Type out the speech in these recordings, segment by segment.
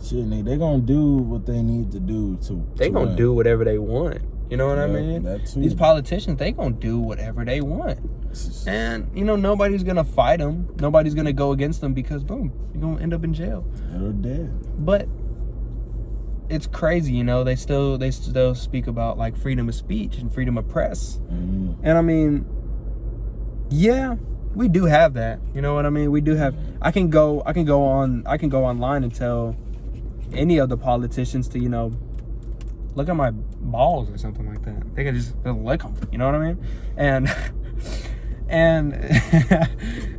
Shit, nigga, they gonna do what they need to do They gonna do whatever they want. You know what I Yeah, mean? that too. These politicians, they gonna do whatever they want. And, you know, nobody's gonna fight them. Nobody's gonna go against them because, boom, you're gonna end up in jail. They're dead. But it's crazy, you know, they still speak about, like, freedom of speech and freedom of press. Mm-hmm. And, I mean, yeah, we do have that. You know what I mean? We do have... I can go online and tell any of the politicians to, you know, look at my balls or something like that. They can just lick them. You know what I mean? And and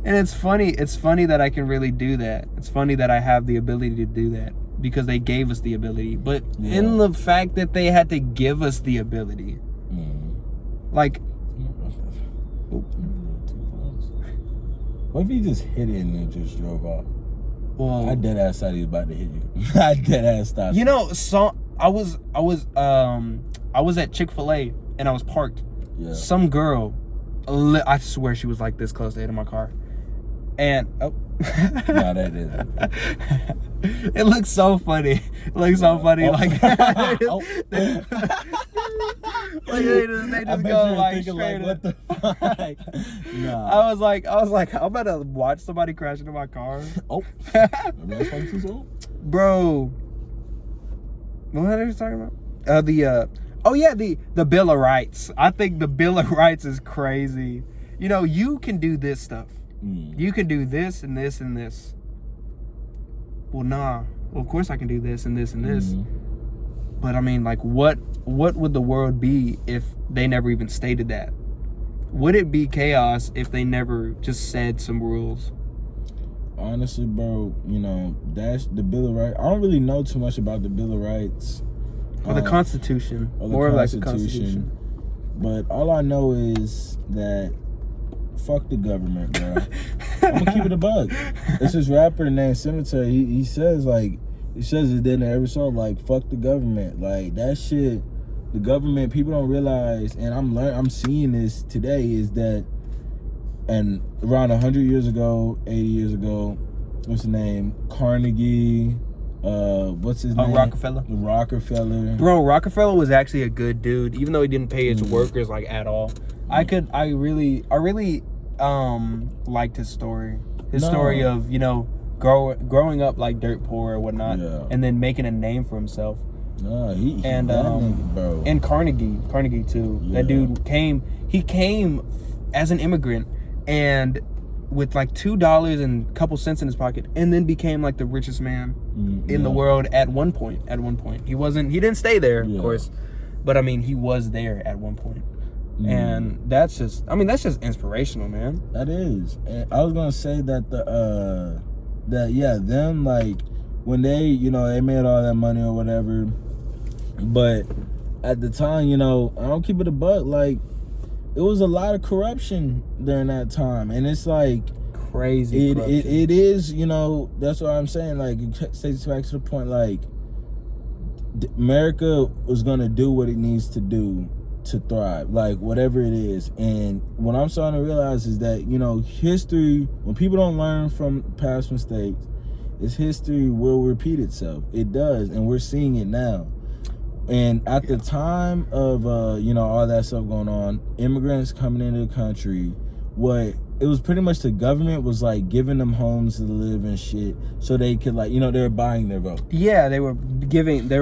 it's funny. It's funny that I can really do that. It's funny that I have the ability to do that because they gave us the ability. But in the fact that they had to give us the ability, like, what if he just hit it and then just drove off? well, I dead ass thought he was about to hit you. I dead ass thought. you know, so I was at Chick-fil-A and I was parked. Yeah. Some girl, I swear she was like this close to hitting my car, and No, that isn't. it looks so funny. It looks so funny. Like, like they just go like straight. What the fuck? Nah. I was like, I'm about to watch somebody crash into my car. Oh, maybe that's why he's so. Bro, what are you talking about? The Bill of Rights. I think the Bill of Rights is crazy. You know, you can do this stuff. You can do this and this and this. Well, nah. Well, of course I can do this and this and this. But I mean, like, what would the world be if they never even stated that? Would it be chaos if they never just said some rules? Honestly, bro, you know, that's the Bill of Rights. I don't really know too much about the Bill of Rights. Or the Constitution. More like the Constitution. But all I know is that fuck the government, bro. I'm gonna keep it a bug. It's this rapper named Cemetery. He says it in every song, like, fuck the government. Like, that shit, the government, people don't realize, and I'm seeing this today, is that, and around 100 years ago, 80 years ago, what's his name? Carnegie, what's his name? Rockefeller. Bro, Rockefeller was actually a good dude, even though he didn't pay his workers, like, at all. I really liked his story. His story of, you know, growing up like dirt poor or whatnot, and then making a name for himself. Nah, that nigga, bro. And Carnegie too. Yeah. That dude came as an immigrant and with like $2 and a couple cents in his pocket, and then became like the richest man in the world at one point. He didn't stay there, of course, but I mean, he was there at one point. And that's just inspirational, man. That is. And I was gonna say that them, like, when they, you know, they made all that money or whatever, but at the time, you know, I don't keep it a buck, like, it was a lot of corruption during that time, and it's like crazy. It is, you know, that's what I'm saying. Like, it takes back to the point, like, America was gonna do what it needs to do to thrive, like, whatever it is. And what I'm starting to realize is that, you know, history, when people don't learn from past mistakes, history will repeat itself. It does, and we're seeing it now. And at the time of you know, all that stuff going on, immigrants coming into the country, it was pretty much the government was like giving them homes to live and shit, so they could, like, you know, they were buying their vote. Yeah, they were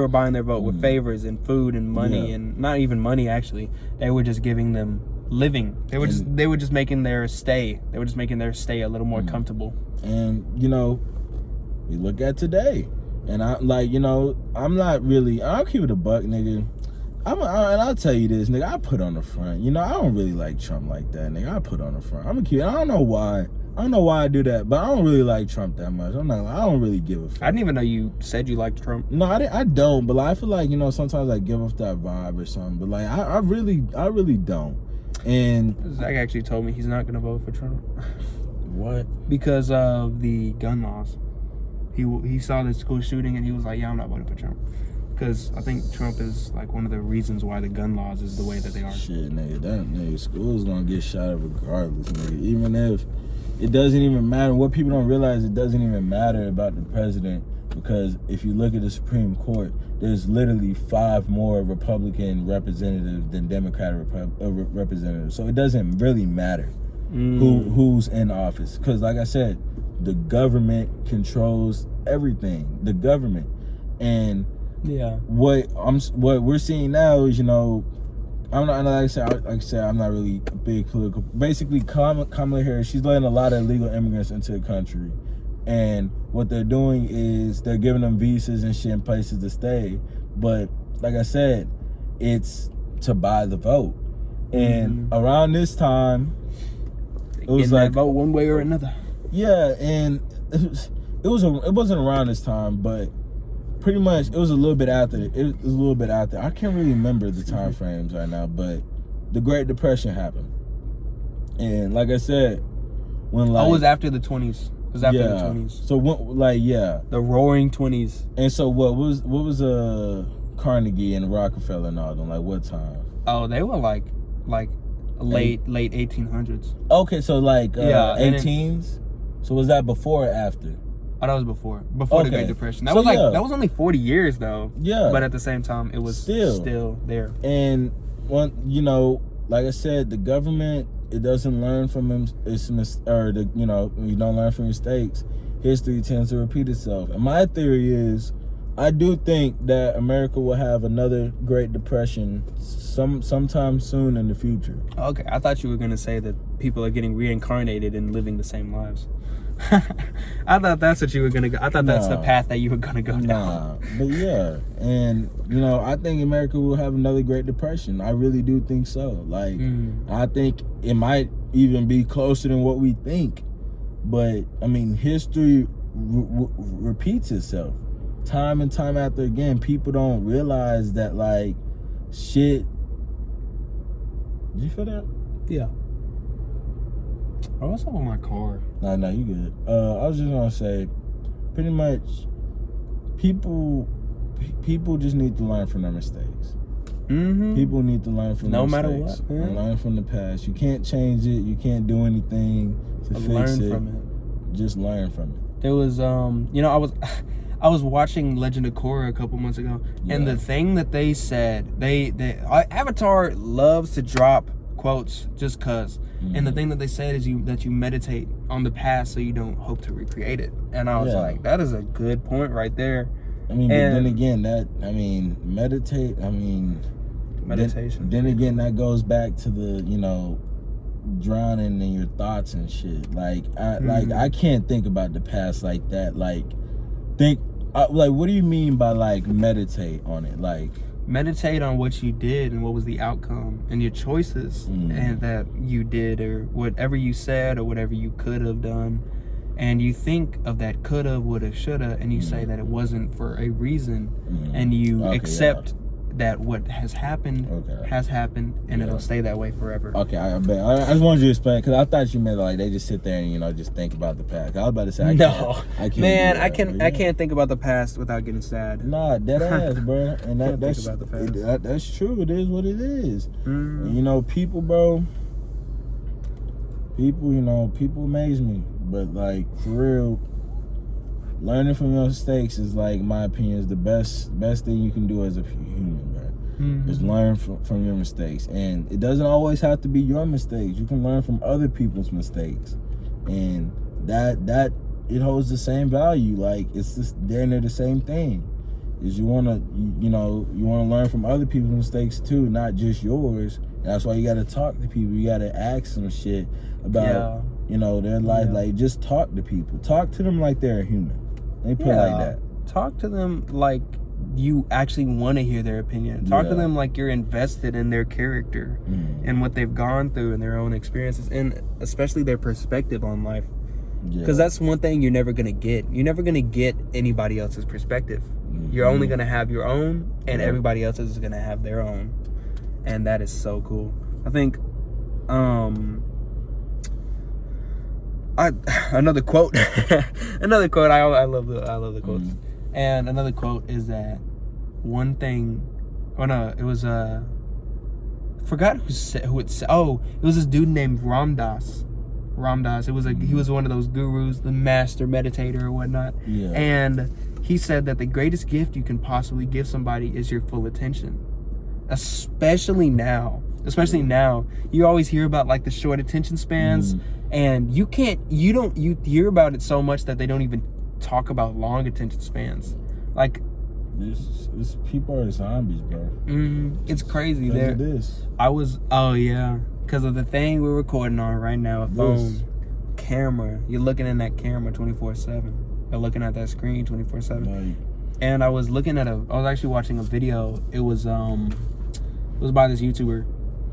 buying their vote with favors and food and money, and not even money, actually. They were just giving them living. They were just making their stay. They were just making their stay a little more comfortable. And, you know, we look at today, and I, like, you know, I'll keep it a buck, nigga. And I'll tell you this, nigga, I put on the front. You know, I don't really like Trump like that, nigga. I put on the front. I don't know why. I don't know why I do that, but I don't really like Trump that much. I don't really give a fuck. I didn't even know you said you liked Trump. No, I don't, but, like, I feel like, you know, sometimes I give off that vibe or something, but, like, I really don't. And Zach actually told me he's not going to vote for Trump. What? Because of the gun laws. He saw the school shooting and he was like, yeah, I'm not voting for Trump. Because I think Trump is, like, one of the reasons why the gun laws is the way that they are. Shit, nigga, school's gonna get shot up regardless, nigga. Even if it doesn't even matter. What people don't realize, it doesn't even matter about the president. because if you look at the Supreme Court, there's literally 5 more Republican representatives than Democratic representatives. So it doesn't really matter who's in office, because like I said, the government controls everything. The government. And what we're seeing now is, I'm not, like I said, I'm not really a big political. Basically, Kamala Harris, she's letting a lot of illegal immigrants into the country, and what they're doing is they're giving them visas and shit and places to stay. But like I said, it's to buy the vote. And around this time, it was like vote one way or another. Yeah, and it wasn't around this time, but pretty much it was a little bit after. It was a little bit after. I can't really remember the time frames right now, but the Great Depression happened, and like I said, when like it was after the 20s. It was after the 20s. So the Roaring 20s. And so what was Carnegie and Rockefeller and all them, like what time? Oh, they were like late 1800s. Okay, so like 18s. So was that before or after? Oh, that was before the Great Depression. That was that was only 40 years though. Yeah. But at the same time, it was still there. And like I said, the government, it doesn't learn from you don't learn from mistakes. History tends to repeat itself. And my theory is, I do think that America will have another Great Depression sometime soon in the future. Okay, I thought you were gonna say that people are getting reincarnated and living the same lives. I thought that's what you were gonna go. I thought that's the path that you were gonna go down. Nah, but yeah, and I think America will have another Great Depression. I really do think so. Like, I think it might even be closer than what we think. But I mean, history repeats itself time and time after again. People don't realize that, like, shit. Did you feel that? Yeah. Oh, what's up with my car? No, you good. I was just gonna say, pretty much, people just need to learn from their mistakes. People need to learn from their mistakes. No matter what, man. Learn from the past. You can't change it. You can't do anything to fix learn it. From it. Just learn from it. There was, I was watching Legend of Korra a couple months ago, and the thing that they said, Avatar loves to drop quotes just cause. And the thing that they said is that you meditate on the past so you don't hope to recreate it. And I was like, that is a good point right there. I mean, but then again, meditation. Then again, that goes back to the, drowning in your thoughts and shit. Like, I can't think about the past like that. Like, what do you mean by like meditate on it? Like, meditate on what you did and what was the outcome and your choices and that you did, or whatever you said or whatever you could have done, and you think of that coulda, woulda, shoulda, and you say that it wasn't for a reason, and you accept that what has happened has happened, and it'll stay that way forever. Okay, I bet. I just wanted you to explain, because I thought you meant like they just sit there and just think about the past. I was about to say, I can't think about the past without getting sad. Nah, dead ass, bro. And that's true. It is what it is. And, people, bro. People amaze me, but like, for real, learning from your mistakes is, like, in my opinion, is the best thing you can do as a human, bro. Is learn from your mistakes. And it doesn't always have to be your mistakes. You can learn from other people's mistakes. And that it holds the same value. Like, it's just, they're the same thing. Is you wanna learn from other people's mistakes too, not just yours. And that's why you gotta talk to people. You gotta ask them shit about their life. Like, just talk to people. Talk to them like they're a human. They put it like that. Talk to them like you actually want to hear their opinion. Talk to them like you're invested in their character and what they've gone through and their own experiences, and especially their perspective on life. Because that's one thing you're never gonna get. You're never gonna get anybody else's perspective. You're only gonna have your own, and everybody else is gonna have their own, and that is so cool. I think another quote. I love the quotes. And another quote is that one thing. Oh no, it was forgot who it said. Oh, it was this dude named Ramdas. It was he was one of those gurus, the master meditator or whatnot. Yeah. And he said that the greatest gift you can possibly give somebody is your full attention. Especially now, you always hear about like the short attention spans, and you hear about it so much that they don't even talk about long attention spans. Like, this people are zombies, bro. It's crazy. There it is. Because of the thing we're recording on right now, a phone camera. You're looking in that camera 24/7. You're looking at that screen 24/7. Like, and I was actually watching a video. It was by this YouTuber.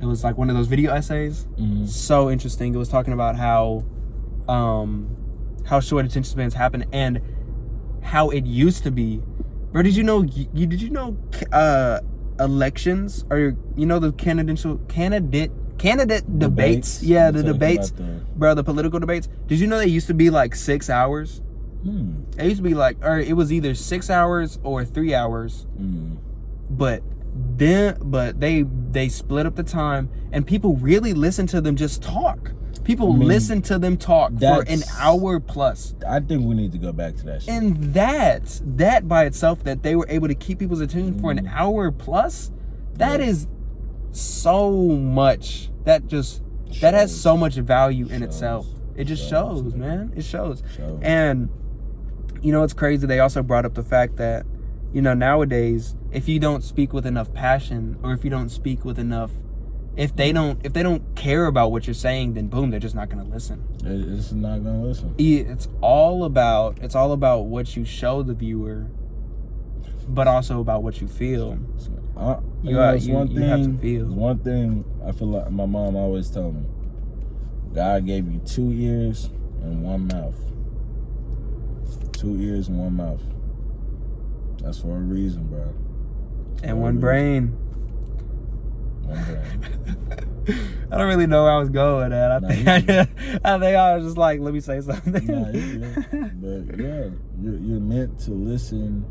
It was like one of those video essays. So interesting. It was talking about how short attention spans happen and how it used to be. Bro, did you know elections, or the candidate debates? Yeah, the debates. Bro, the political debates. Did you know they used to be like 6 hours? It used to be like, or it was either 6 hours or 3 hours. But they split up the time, and people really listen to them just talk. People listen to them talk for an hour plus. I think we need to go back to that shit. And that by itself, that they were able to keep people's attention for an hour plus, that is so much. That has so much value in itself. It just shows, man. It shows. And it's crazy. They also brought up the fact that nowadays, if you don't speak with enough passion, or if you don't speak with enough, if they don't care about what you're saying, then boom, they're just not gonna listen. It's not gonna listen. It's all about what you show the viewer, but also about what you feel. You have to feel. One thing I feel like my mom always told me: God gave you 2 ears and 1 mouth. 2 ears and 1 mouth. That's for a reason, bro. And 1 brain. 1 brain. I don't really know where I was going at. I think I was just like, let me say something. But yeah, you're meant to listen.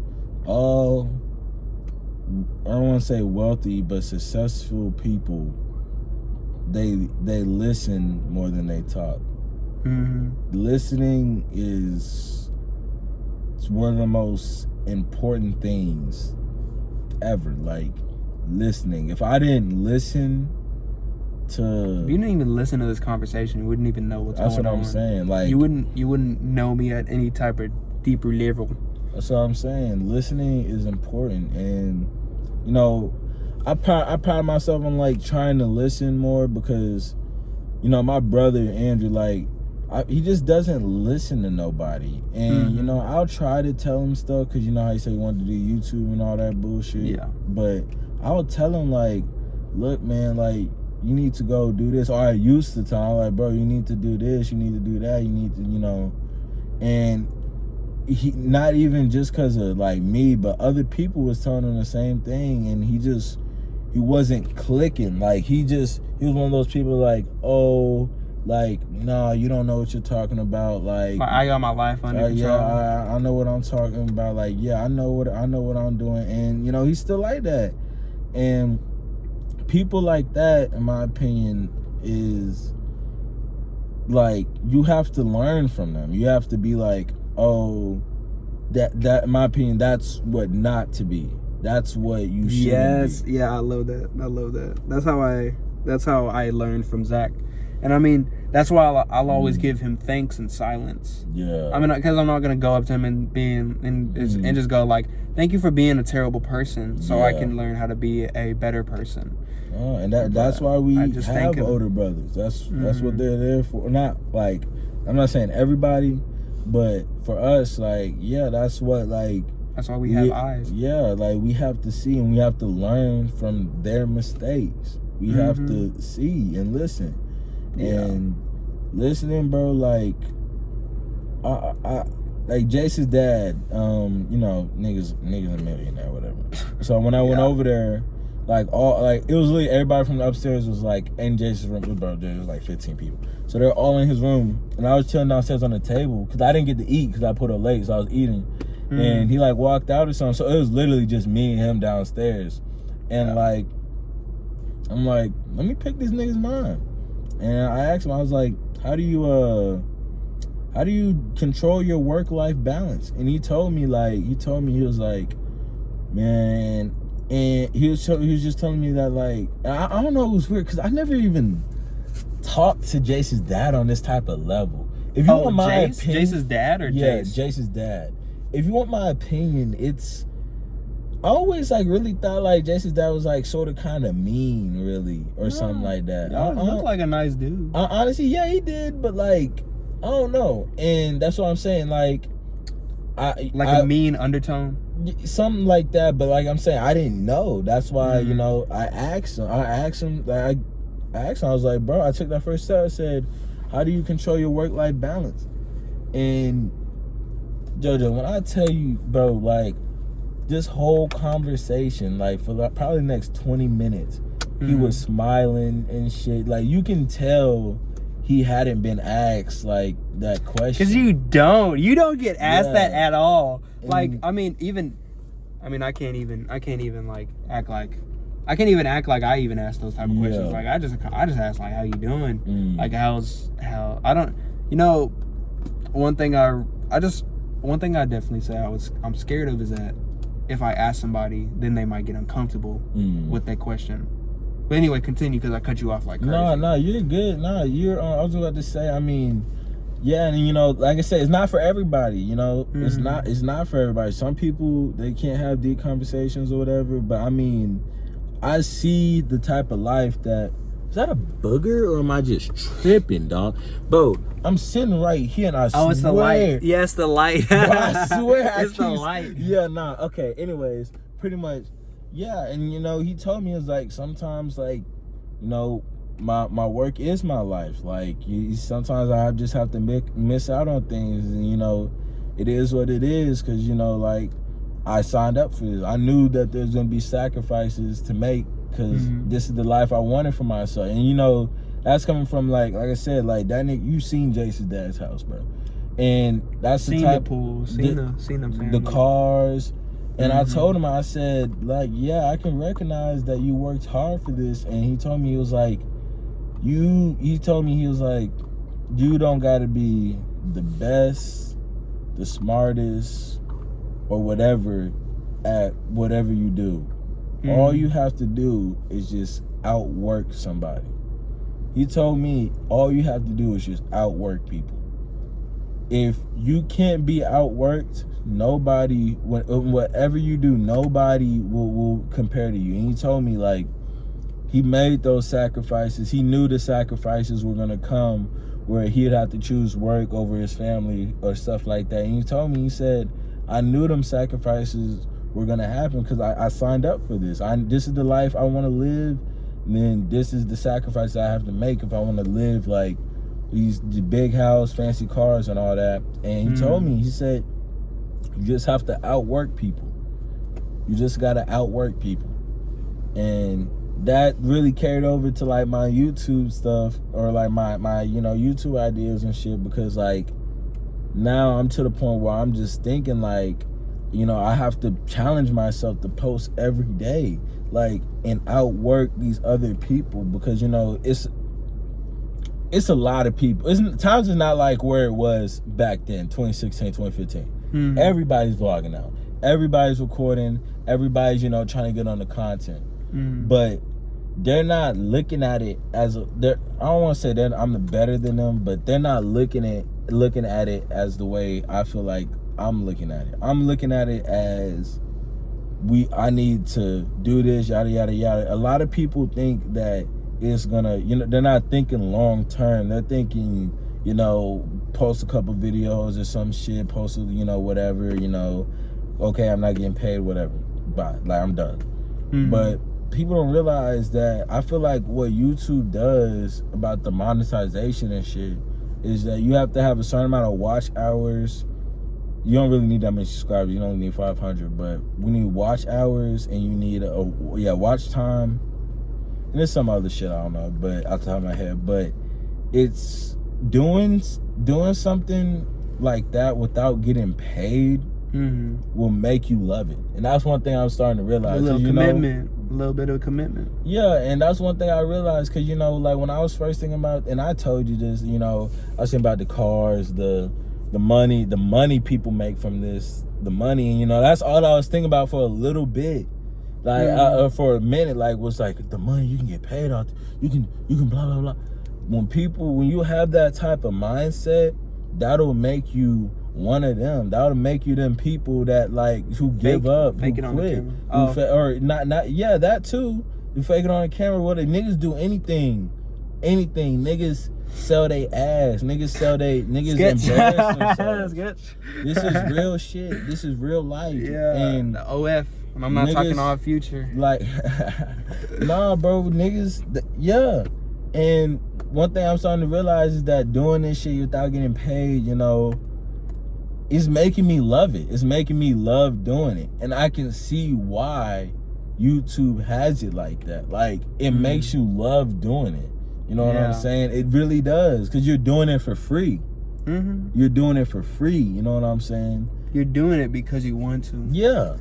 All, I don't want to say wealthy, but successful people, they listen more than they talk. Listening is one of the most important things ever. Like, listening. If I didn't listen to, if you didn't even listen to this conversation, you wouldn't even know what's going on. That's what I'm saying. Like, you wouldn't know me at any type of deeper level. That's what I'm saying. Listening is important, and I pride myself on like trying to listen more, because my brother Andrew, like, he just doesn't listen to nobody. And I'll try to tell him stuff, because how he said he wanted to do YouTube and all that bullshit. Yeah. But I would tell him, like, look, man, like, you need to go do this. Or I used to tell him, like, bro, you need to do this, you need to do that, you need to, and he, not even just because of like me, but other people was telling him the same thing, and he wasn't clicking. Like, he was one of those people like, oh, like, no, you don't know what you're talking about. Like, I got my life under control. Yeah, I know what I'm talking about. Like, yeah, I know what I'm doing. And he's still like that. And people like that, in my opinion, is like, you have to learn from them. You have to be like, oh, that in my opinion, that's what not to be. That's what you should be. Yeah, I love that. That's how I learned from Zach. And I mean, that's why I'll always give him thanks in silence. Yeah. I mean, because I'm not gonna go up to him and just go like, "Thank you for being a terrible person, so I can learn how to be a better person." Oh, and that's why we have older brothers. That's what they're there for. Not like, I'm not saying everybody, but for us, like, yeah, that's what, like, that's why we have eyes. Yeah, like, we have to see, and we have to learn from their mistakes. We have to see and listen. And listening, bro, like, I like Jason's dad, niggas a millionaire, whatever. So when I went over there, like, it was literally everybody from the upstairs was like in Jason's room. Bro, there was like 15 people. So they're all in his room, and I was chilling downstairs on the table because I didn't get to eat because I put up late, so I was eating. And he like walked out or something. So it was literally just me and him downstairs. And like, I'm like, let me pick this nigga's mind. And I asked him, I was like, how do you how do you control your work-life balance? And he told me, he was like, man, and he was just telling me that, like, I don't know, it was weird, because I never even talked to Jace's dad on this type of level. If you want my opinion, Jace's dad or yeah, Jace? Jace's dad. If you want my opinion, I always like really thought like Jace's dad was like sort of kind of mean, really, or something like that. He looked like a nice dude. Honestly, yeah, he did, but like, I don't know, and that's what I'm saying. Like, a mean undertone, something like that. But like I'm saying, I didn't know. That's why I asked him. I was like, bro, I took that first step. I said, how do you control your work-life balance? And JoJo, when I tell you, bro, like, this whole conversation, like, for probably the next 20 minutes, he was smiling and shit. Like, you can tell he hadn't been asked, like, that question. Because you don't get asked that at all. Like, I can't even like act like, I can't even act like I even ask those type of questions. Like, I just ask, like, how you doing? Like, one thing I definitely say I'm scared of is that if I ask somebody, then they might get uncomfortable with that question. But anyway, continue, because I cut you off like crazy. No, you're good. I was about to say, I mean, yeah, and like I said, it's not for everybody. It's not for everybody. Some people, they can't have deep conversations or whatever. But I mean, I see the type of life that. Is that a booger or am I just tripping, dog? Bro, I'm sitting right here and I swear. Oh, it's the light. Yeah, it's the light. Bro, I swear. It's the light. Yeah, nah. Okay, anyways, pretty much, yeah. And, he told me, it's like, sometimes, like, my work is my life. Like, sometimes I just have to miss out on things. And, it is what it is because, like, I signed up for this. I knew that there's going to be sacrifices to make. Because this is the life I wanted for myself. And, that's coming from, like I said, like, that nigga, you seen Jace's dad's house, bro. And that's the type... the pool, seen the family. The cars. And I told him, I said, like, yeah, I can recognize that you worked hard for this. And he told me, he was like, you don't got to be the best, the smartest, or whatever at whatever you do. All you have to do is just outwork somebody. He told me all you have to do is just outwork people. If you can't be outworked, nobody, whatever you do, nobody will compare to you. And he told me, like, he made those sacrifices. He knew the sacrifices were going to come where he'd have to choose work over his family or stuff like that. And he told me, he said, I knew them sacrifices were gonna happen because I signed up for this. This is the life I want to live, and then this is the sacrifice I have to make if I want to live like the big house, fancy cars, and all that. And he told me, he said, you just have to outwork people. You just gotta outwork people, and that really carried over to like my YouTube stuff or like my YouTube ideas and shit because like now I'm to the point where I'm just thinking like. I have to challenge myself to post every day, like, and outwork these other people because, it's a lot of people. Times is not like where it was back then, 2016, 2015. Everybody's vlogging now. Everybody's recording. Everybody's, trying to get on the content. But they're not looking at it as I don't want to say that I'm better than them, but they're not looking at it as the way I feel like I'm looking at it. I'm looking at it as I need to do this, yada, yada, yada. A lot of people think that it's gonna, they're not thinking long term. They're thinking, post a couple videos or some shit, post, whatever, okay, I'm not getting paid, whatever. Bye. Like, I'm done. But people don't realize that I feel like what YouTube does about the monetization and shit is that you have to have a certain amount of watch hours. You don't really need that many subscribers. You only need 500, but we need watch hours and you need watch time. And there's some other shit I don't know, but off the top of my head. But it's doing something like that without getting paid will make you love it. And that's one thing I'm starting to realize. A little commitment. A little bit of commitment. Yeah, and that's one thing I realized because, like when I was first thinking about, and I told you this, I was thinking about the cars, the the money people make from this, the money, and you know, that's all I was thinking about for a little bit. Like for a minute, like was like the money you can get paid off, you can blah blah blah. When you have that type of mindset, that'll make you one of them. That'll make you them people that like who give up, who quit, or not. Yeah, that too. You fake it on the camera. What the niggas do anything. Niggas sell they ass. Niggas embarrass themselves. This is real shit. This is real life. Yeah. And the OF. And I'm not talking all future. Like, nah, bro. Niggas. Yeah. And one thing I'm starting to realize is that doing this shit without getting paid, you know, it's making me love it. It's making me love doing it. And I can see why YouTube has it like that. Like, it makes you love doing it. You know what I'm saying? It really does. Because you're doing it for free. You're doing it for free. You know what I'm saying? You're doing it because you want to. Yeah.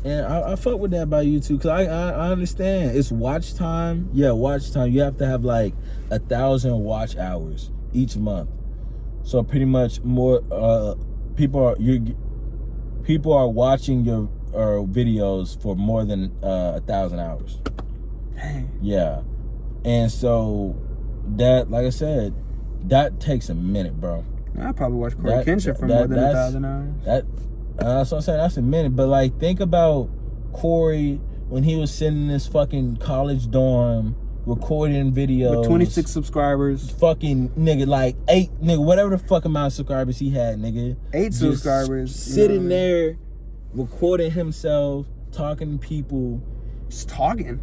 And I fuck with that about YouTube. Because I understand. It's watch time. Yeah, watch time. You have to have like 1,000 watch hours each month. So pretty much more people are watching your videos for more than 1,000 hours. Dang. Yeah. And so that, like I said, that takes a minute, bro. I probably watch Corey Kenshin for more than 1,000 hours. That's what I'm saying. That's a minute. But like, think about Corey when he was sitting in this fucking college dorm recording videos with 26 subscribers. Fucking nigga, like 8 nigga, whatever the fuck amount of subscribers he had, nigga. 8 subscribers. Sitting there, recording himself, talking to people, just talking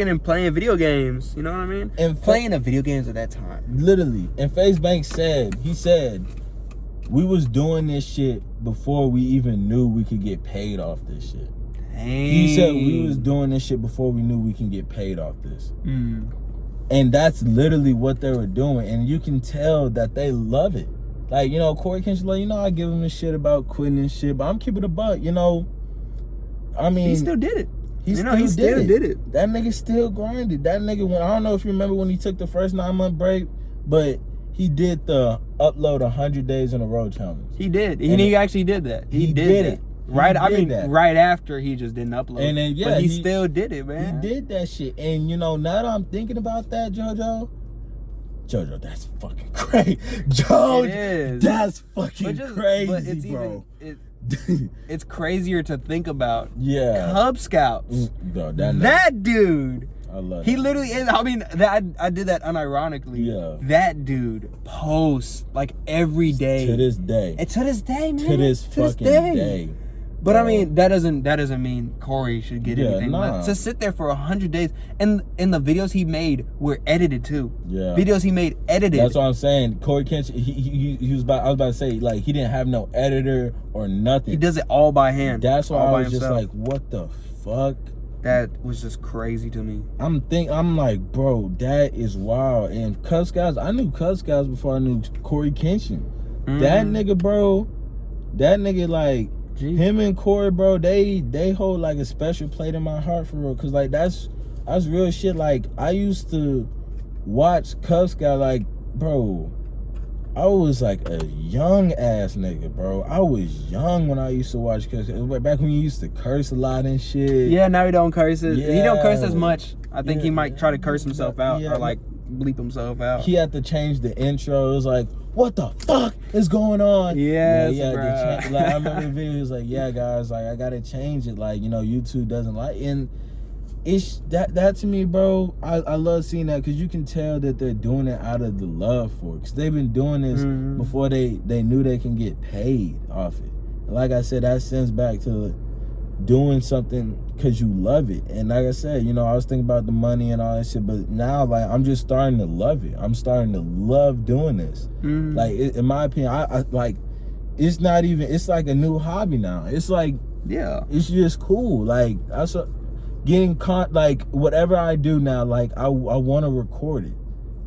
and playing video games. You know what I mean? And playing the video games at that time. Literally. And FaZe Banks said, we was doing this shit before we even knew we could get paid off this shit. Dang. He said we was doing this shit before we knew we can get paid off this. And that's literally what they were doing. And you can tell that they love it. Like, you know, Corey Kenshin, like, you know, I give him a shit about quitting and shit, but I'm keeping it a buck, you know. I mean, he still did it. He still did it. That nigga still grinded. That nigga I don't know if you remember when he took the first 9-month break, but he did the upload 100 days in a row challenge. He did. And he actually did that. He did it. Right, right after he just didn't upload. And then but he still did it, man. He did that shit. And you know, now that I'm thinking about that, JoJo, that's fucking crazy. It is. That's fucking crazy, but it's bro. It's crazier to think about. Yeah. Cub Scouts. Bro, that dude. I love he literally is. I mean, I did that unironically. Yeah. That dude posts like every day. To this day. And to this day, man. To this fucking day. But I mean, that doesn't mean Corey should get anything. Nah. To sit there for 100 days, and the videos he made were edited too. Yeah, videos he made edited. That's what I'm saying. Corey Kenshin, he was about. I was about to say, like, he didn't have no editor or nothing. He does it all by hand. That's why I was just like, what the fuck? That was just crazy to me. I'm like, bro, that is wild. And Cub Scouts, I knew Cub Scouts before I knew Corey Kenshin. That nigga, bro. That nigga, like. Jeez. Him and Corey, bro, they hold like a special plate in my heart for real. Cause like that's real shit. Like I used to watch Cub Scout, like, bro, I was like a young ass nigga, bro. I was young when I used to watch Cub Scout. Back when you used to curse a lot and shit. Yeah, now he don't curse. He don't curse as much. I think he might try to curse himself out or like bleep himself out. He had to change the intro. It was like, what the fuck is going on? Yes, like, I remember the video. He was like, yeah, guys, like, I gotta change it. Like, you know, YouTube doesn't like, and it's that to me, bro. I love seeing that because you can tell that they're doing it out of the love for it. Because they've been doing this before they knew they can get paid off it. Like I said, that sends back to doing something because you love it. And like I said, you know, I was thinking about the money and all that shit, but now, like, I'm just starting to love it. I'm starting to love doing this. Like, in my opinion, I like, it's not even, it's like a new hobby now. It's like, it's just cool. Like, getting like, whatever I do now, like, I want to record it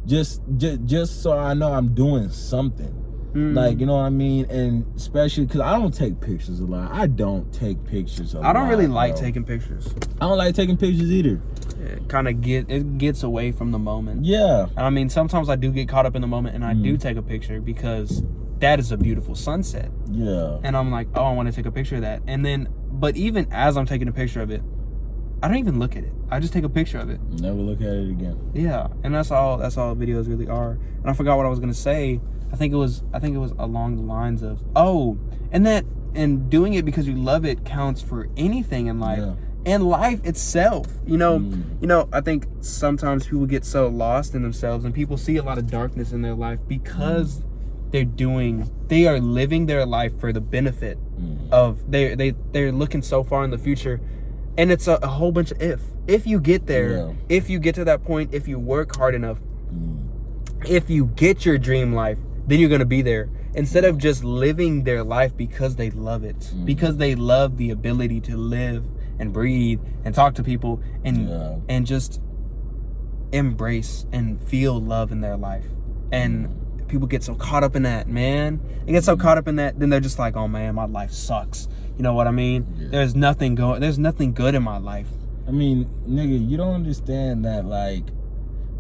just so I know I'm doing something. Like, you know what I mean? And especially because I don't take pictures a lot. I don't take pictures a lot. I don't really like taking pictures. I don't like taking pictures either. It kind of gets away from the moment. Yeah. And I mean, sometimes I do get caught up in the moment and I do take a picture because that is a beautiful sunset. Yeah. And I'm like, oh, I want to take a picture of that. And then, but even as I'm taking a picture of it, I don't even look at it. I just take a picture of it. Never look at it again. Yeah, and that's all videos really are. And I forgot what I was gonna say. I think it was along the lines of, and doing it because you love it counts for anything in life. Yeah. And life itself, I think sometimes people get so lost in themselves, and people see a lot of darkness in their life because they are living their life for the benefit of they're looking so far in the future, and it's a whole bunch of if you get there, if you get to that point, if you work hard enough, if you get your dream life, then you're gonna be there. Instead of just living their life because they love it, because they love the ability to live and breathe and talk to people and just embrace and feel love in their life. And people get so caught up in that, man. They get so caught up in that, then they're just like, oh man, my life sucks. You know what I mean? Yeah. There's nothing good in my life. I mean, nigga, you don't understand that, like,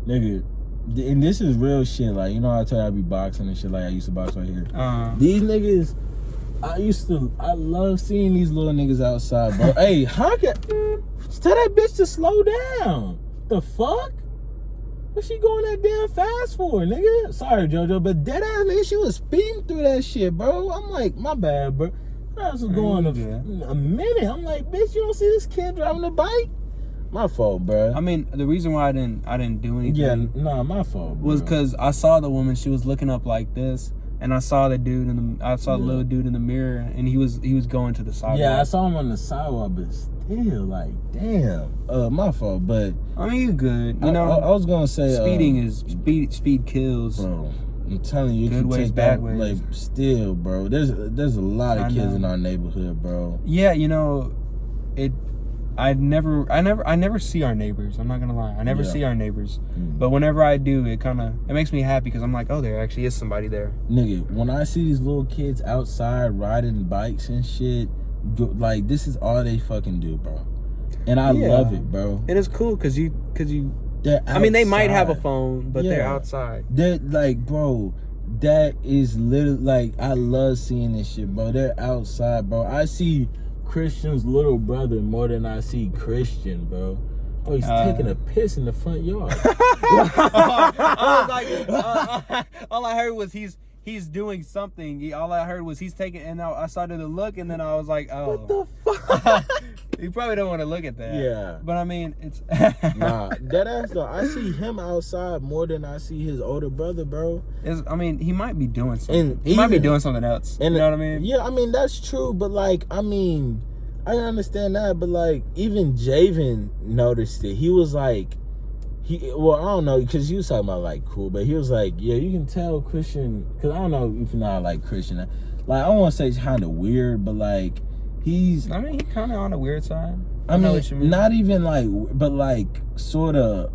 nigga, and this is real shit. Like, you know, I tell you I be boxing and shit. Like, I used to box right here. These niggas, I love seeing these little niggas outside, bro. Hey, tell that bitch to slow down. The fuck? What she going that damn fast for, nigga? Sorry, JoJo, but dead ass nigga, she was speeding through that shit, bro. I'm like, my bad, bro. I was going a minute. I'm like, bitch, you don't see this kid driving a bike? My fault, bro. I mean, the reason why I didn't do anything. Yeah, nah, my fault, bro. Was because I saw the woman. She was looking up like this, and I saw the little dude in the mirror, and he was going to the sidewalk. Yeah, I saw him on the sidewalk, but still, like, damn. My fault, but I mean, you good. You know, I was gonna say speed kills. Bro, I'm telling you, good ways, bad ways. Like, still, bro. There's a lot of kids in our neighborhood, bro. Yeah, you know, I never see our neighbors. I'm not gonna lie. I never see our neighbors. But whenever I do, it makes me happy because I'm like, oh, there actually is somebody there. Nigga, when I see these little kids outside riding bikes and shit, like, this is all they fucking do, bro. And I love it, bro. And it's cool because you. They're outside. I mean, they might have a phone, but they're outside. They're like, bro, that is literally, like, I love seeing this shit, bro. They're outside, bro. I see Christian's little brother more than I see Christian, bro. Oh, he's taking a piss in the front yard. I was like, all I heard was he's doing something. All I heard was he's taking, and I started to look, and then I was like, oh, what the fuck? You probably don't want to look at that. Yeah. But I mean, it's nah, that ass though. I see him outside more than I see his older brother, bro. I mean, he might be doing something. He might be doing something else. You know what I mean? Yeah, I mean, that's true, but like, I mean, I understand that, but like, even Javen noticed it. He was like, I don't know, because you was talking about like cool, but he was like, yeah, you can tell Christian, because I don't know if you're not like Christian. Like, I don't want to say it's kind of weird, but like, he's kind of on the weird side. I mean, what you mean. Not even like, but like sort of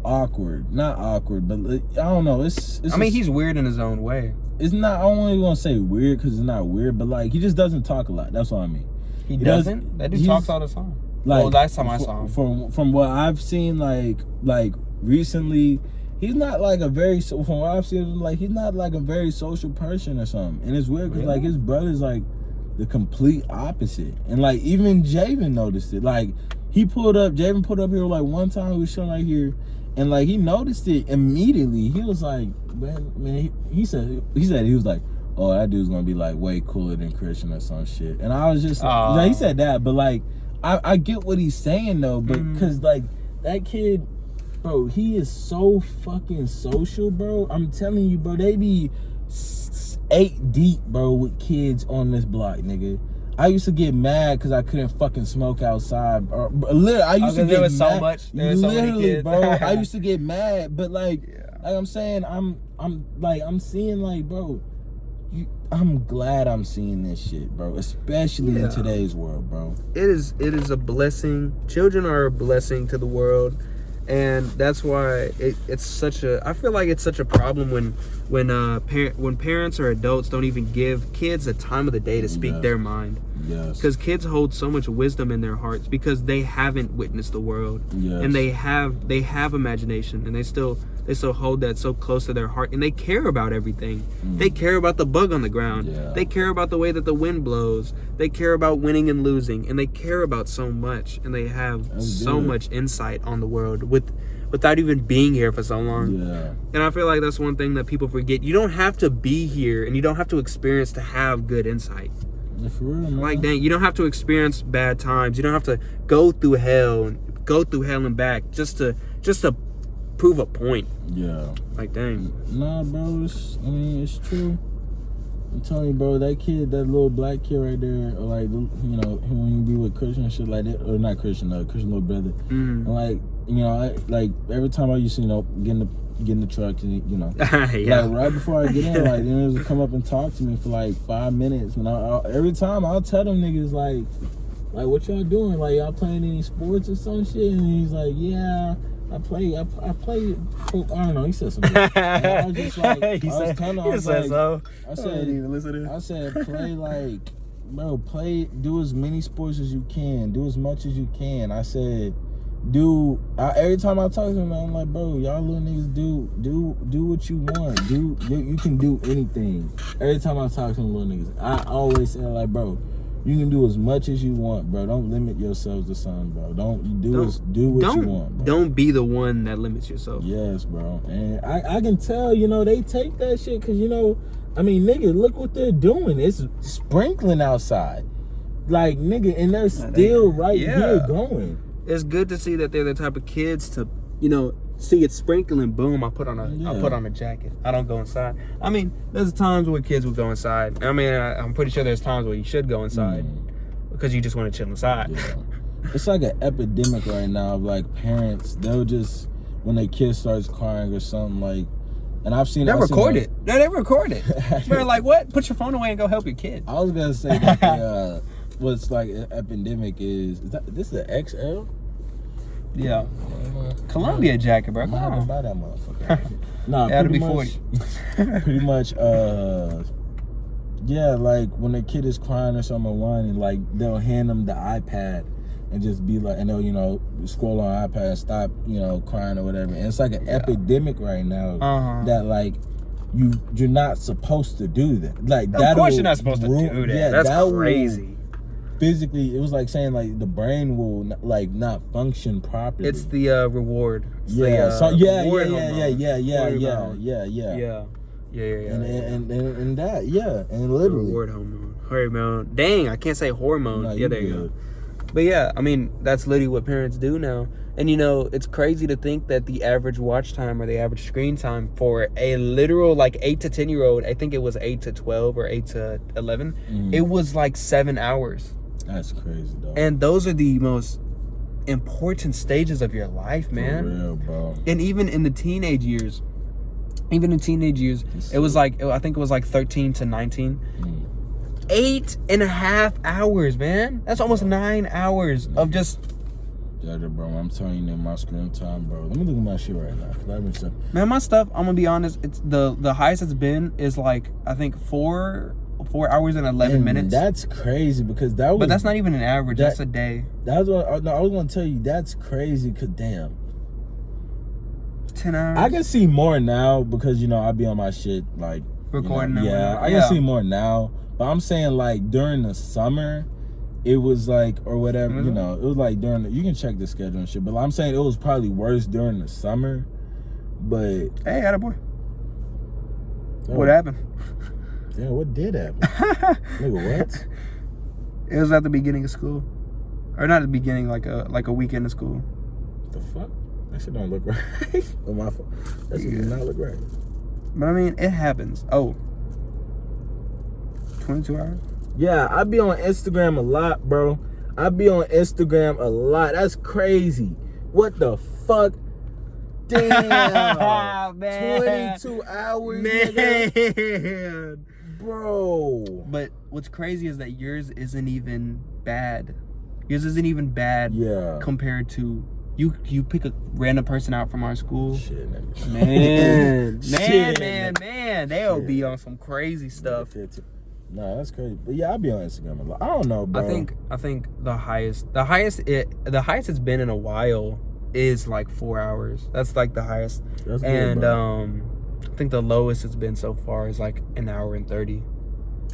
awkward. Not awkward, but I don't know. It's I mean, he's weird in his own way. It's not. I don't even want to say weird because it's not weird, but like, he just doesn't talk a lot. That's what I mean. He doesn't. That dude talks all the time. Like, well, last time I saw him. From what I've seen, like recently, he's not like a very. From what I've seen, like, he's not like a very social person or something. And it's weird because like his brother's like the complete opposite, and like even Javen noticed it. Like, Javen pulled up here like one time, we was chilling right here, and like he noticed it immediately. He was like, man, he said he was like, oh, that dude's gonna be like way cooler than Christian or some shit. And I was just like, he said that, but like I get what he's saying though, but because like that kid, bro, he is so fucking social, bro. I'm telling you, bro, they be 8 deep, bro, with kids on this block, nigga. I used to get mad because I couldn't fucking smoke outside. Literally, I used to get mad. So much. There was so many kids. Bro, I used to get mad, but like I'm saying, I'm seeing like, bro, I'm glad I'm seeing this shit, bro, especially in today's world, bro. It is a blessing. Children are a blessing to the world. And that's why it's such a. I feel like it's such a problem when parents or adults don't even give kids a time of the day to speak their mind. Yes. Because kids hold so much wisdom in their hearts because they haven't witnessed the world. Yes. And they have imagination, and they still They still hold that so close to their heart, and they care about everything. They care about the bug on the ground. Yeah. They care about the way that the wind blows. They care about winning and losing, and they care about so much, and they have so much insight on the world without even being here for so long. Yeah. And I feel like that's one thing that people forget. You don't have to be here, and you don't have to experience to have good insight. Yeah, for real, man. Like, dang, you don't have to experience bad times. You don't have to go through hell and back just to prove a point. Yeah. Like, dang. Nah, bro. It's true. I'm telling you, bro. That kid, that little black kid right there, or like, you know, when you be with Christian and shit like that, or not Christian, Christian little brother. And like, you know, like every time I used to, you know, get in the truck and, you know, Yeah. like right before I get in, like, then they would come up and talk to me for like 5 minutes. And every time I'll tell them niggas like, what y'all doing? Like, y'all playing any sports or some shit? And he's like, yeah, I play. I don't know. He said something. And I was just like, I said, play like, bro, do as many sports as you can, do as much as you can. I said, every time I talk to him, I'm like, bro, y'all little niggas do what you want. You can do anything. Every time I talk to them little niggas, I always say like, bro, you can do as much as you want, bro. Don't limit yourselves to something, bro. Do what you want, bro. Don't be the one that limits yourself. Yes, bro. And I can tell, you know, they take that shit because, you know, I mean, nigga, look what they're doing. It's sprinkling outside. Like, nigga, and they're still here going. It's good to see that they're the type of kids to, you know, see it sprinkling, boom, I put on a jacket. I don't go inside. I mean, there's times where kids will go inside. I mean, I'm pretty sure there's times where you should go inside because you just want to chill inside. Yeah. It's like an epidemic right now of like parents, they'll just, when their kid starts crying or something, like, and I've seen they record it. They record it. They're like, what? Put your phone away and go help your kid. I was gonna say that what's like an epidemic is this is an XL? Yeah. Columbia jacket, bro. I'm gonna have to buy that motherfucker. Nah, that'll be 40. Pretty much, yeah, like when a kid is crying or something or whining, like they'll hand them the iPad and just be like, and they'll, you know, scroll on iPad, stop, you know, crying or whatever. And it's like an epidemic right now that like you're not supposed to do that. Like, of course you're not supposed to do that. Yeah, that's crazy. Physically, it was like saying like the brain will not function properly. It's the reward. It's yeah, reward and that, yeah, and literally reward hormone. Dang, I can't say hormone. No, yeah, there you go. But yeah, I mean, that's literally what parents do now. And you know, it's crazy to think that the average watch time or the average screen time for a literal like 8 to 10-year-old, I think it was 8 to 12 or 8 to 11, it was like 7 hours. That's crazy, though. And those are the most important stages of your life, man. For real, bro. And even in the teenage years, it was like, I think it was like 13 to 19. 8.5 hours, man. That's almost 9 hours of just. Yeah, bro, I'm telling you, my screen time, bro. Let me look at my shit right now. Man, my stuff, I'm gonna be honest, it's the highest it's been is like, I think 4 hours and 11 minutes. That's crazy because that was. But that's not even an average. That's a day. That's what I was gonna tell you. That's crazy. Cause damn. 10 hours. I can see more now because, you know, I be on my shit like recording. You know, I can see more now. But I'm saying like during the summer, it was like, or whatever, you know, it was like during you can check the schedule and shit. But I'm saying it was probably worse during the summer. But hey, attaboy. What happened? Yeah, what did happen? Nigga, what? It was at the beginning of school, or not at the beginning, like a weekend of school. The fuck? That shit don't look right. On my phone, that shit does not look right. But I mean, it happens. 22 hours. Yeah, I be on Instagram a lot, bro. I be on Instagram a lot. That's crazy. What the fuck? Damn. Man. 22 hours, man. Nigga. Bro. But what's crazy is that yours isn't even bad. Yours isn't even bad compared to you pick a random person out from our school. Shit, nigga. Man. They'll be on some crazy stuff. Nah, that's crazy. But yeah, I'll be on Instagram a lot. I don't know, bro. I think the highest it's been in a while is like 4 hours. That's like the highest. That's And good, bro. I think the lowest it's been so far is like an hour and 30.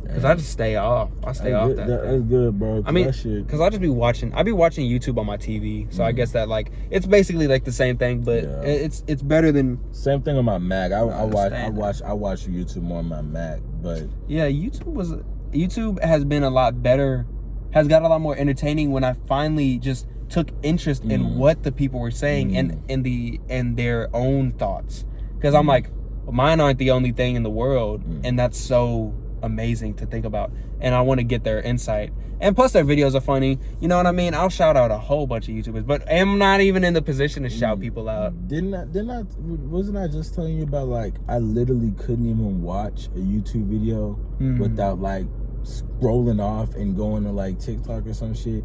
Cause I just stay off. I stay off that. That's good, bro. I mean, that shit. cause I just be watching. I be watching YouTube on my TV, so I guess that like it's basically like the same thing, but it's better than. Same thing on my Mac. I watch understand. YouTube more on my Mac, but Yeah, YouTube has been a lot better, has got a lot more entertaining when I finally just took interest in what the people were saying and their own thoughts. Because I'm like, well, mine aren't the only thing in the world, and that's so amazing to think about. And I want to get their insight. And plus their videos are funny. You know what I mean? I'll shout out a whole bunch of YouTubers, but I'm not even in the position to shout people out. Wasn't I just telling you about, like, I literally couldn't even watch a YouTube video without like scrolling off and going to like TikTok or some shit.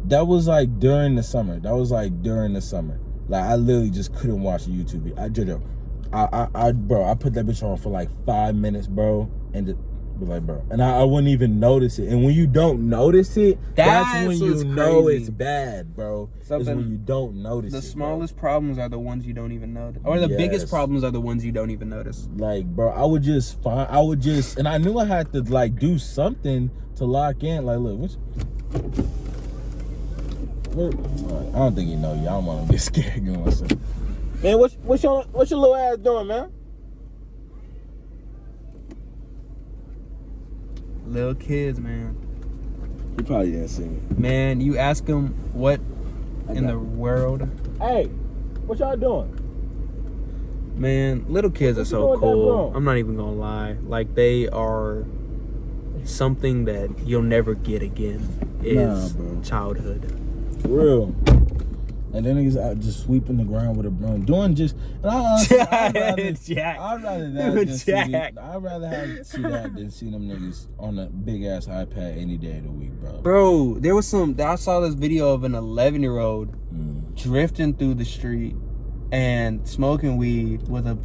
That was like during the summer. Like, I literally just couldn't watch a YouTube video. I put that bitch on for like 5 minutes, bro, and just was like, bro, and I wouldn't even notice it. And when you don't notice it, that's when you know it's bad, bro. It's when you don't notice it. The smallest problems are the ones you don't even notice, or the biggest problems are the ones you don't even notice. Like, bro, and I knew I had to like do something to lock in. Like, look, I don't think you know you. I don't want to get scared going myself. Man, what's your little ass doing, man? Little kids, man. He probably didn't see me. Man, you ask them what in the world. Hey, what y'all doing? Man, little kids are so cool. I'm not even gonna lie. Like, they are something that you'll never get again. Is childhood. For real. And then niggas out just sweeping the ground with a broom, doing just. And I'd rather see that than see them niggas on a big ass iPad any day of the week, bro. Bro, there was I saw this video of an 11-year-old drifting through the street and smoking weed with a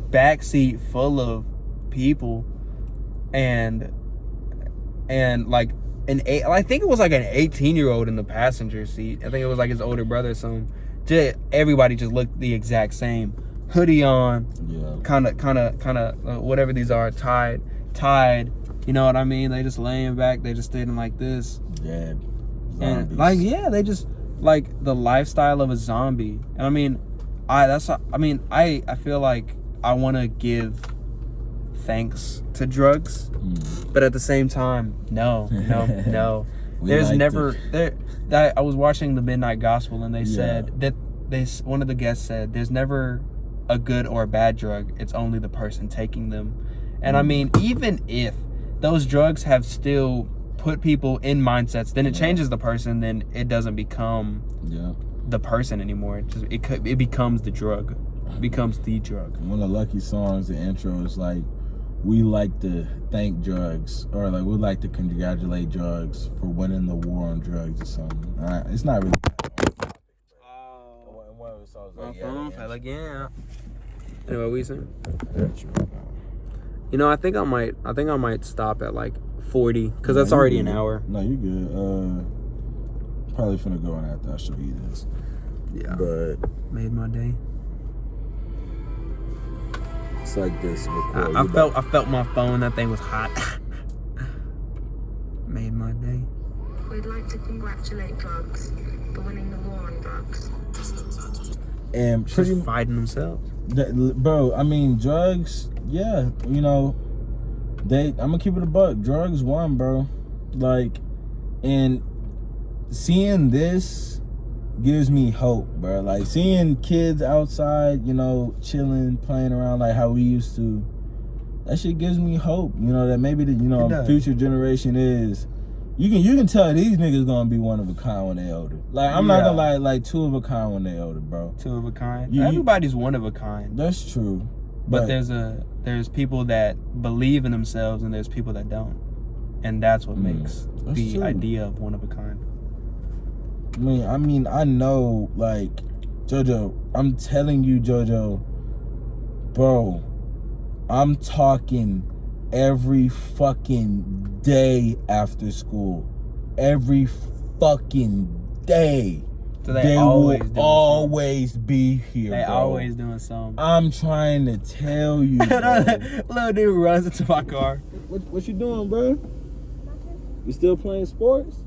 backseat full of people, and like. I think it was like an 18-year-old in the passenger seat. I think it was like his older brother or something. Everybody just looked the exact same. Hoodie on, kind of, whatever these are, tied. You know what I mean? They just laying back. They just standing like this. Yeah. And like, they just like the lifestyle of a zombie. And I mean, I feel like I want to give thanks to drugs, but at the same time, no. There's never I was watching the Midnight Gospel, and they said that one of the guests said there's never a good or a bad drug, it's only the person taking them. And I mean, even if those drugs have still put people in mindsets, then it changes the person, then it doesn't become the person anymore. It becomes the drug. It becomes the drug. One of Lucky's songs, the intro is like, we like to thank drugs, or like we like to congratulate drugs for winning the war on drugs or something. It's not really. One of the songs like, Anyway, what you saying? You know, I think I might stop at like 40, because that's already an hour. No, you good. Probably finna go on after I show you this. Yeah. But made my day. It's like this. I felt my phone. That thing was hot. Made my day. We'd like to congratulate drugs for winning the war on drugs. And just fighting themselves. Bro, I mean, drugs, yeah, you know, I'm gonna keep it a buck. Drugs won, bro. Like, and seeing this gives me hope, bro. Like, seeing kids outside, you know, chilling, playing around like how we used to, that shit gives me hope, you know, that maybe the future generation is, you can tell these niggas gonna be one of a kind when they older. Like, I'm not gonna lie, like two of a kind when they older, bro. Two of a kind. Everybody's one of a kind. That's true. But there's people that believe in themselves, and there's people that don't. And that's what makes the idea of one of a kind. I mean, I know, like, JoJo, I'm telling you, JoJo, bro, I'm talking every fucking day after school. Every fucking day. So they always will doing always be here, They bro. always doing something. I'm trying to tell you, bro. Little dude runs into my car. What you doing, bro? You still playing sports?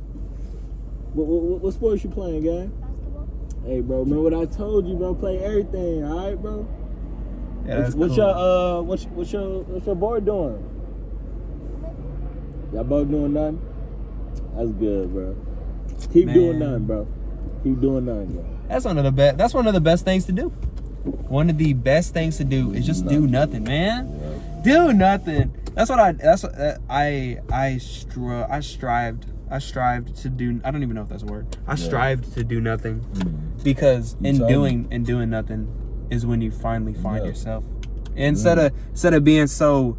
What sports you playing, guy? Basketball. Hey, bro, remember what I told you, bro? Play everything, all right, bro? Yeah, that's what's cool. what's your boy doing? Y'all both doing nothing? That's good, bro. Keep doing nothing, bro. Keep doing nothing, bro. That's one of the best. That's one of the best things to do. One of the best things to do is just do nothing, man. Yeah. Do nothing. That's what I strived to do. I don't even know if that's a word. I strived to do nothing because in doing nothing is when you finally find yourself. Instead of being so